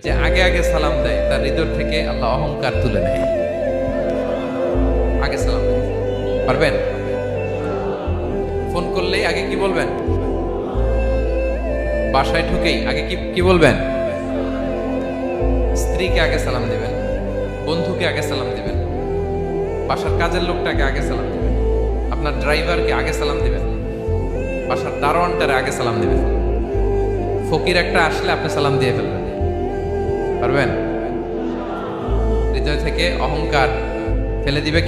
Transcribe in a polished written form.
যে আগে আগে সালাম দেয় তার হৃদয় থেকে আল্লাহ অহংকার তুলে নেয়। আগে সালাম দেয়, পারবেন? ফোন করলেই আগে কি বলবেন? বাসায় ঢুকেই আগে কি কি বলবেন? স্ত্রীকে আগে সালাম দিবেন, বন্ধুকে আগে সালাম দিবেন, বাসার কাজের লোকটাকে আগে সালাম দিবেন, আপনার ড্রাইভারকে আগে সালাম দিবেন, বাসার দারোয়ানটারে আগে সালাম দিবেন। ফকির একটা আসলে আপনি সালাম দিয়ে ফেলবেন, পারবেন? হৃদয় থেকে অহংকার ফেলে দিবে।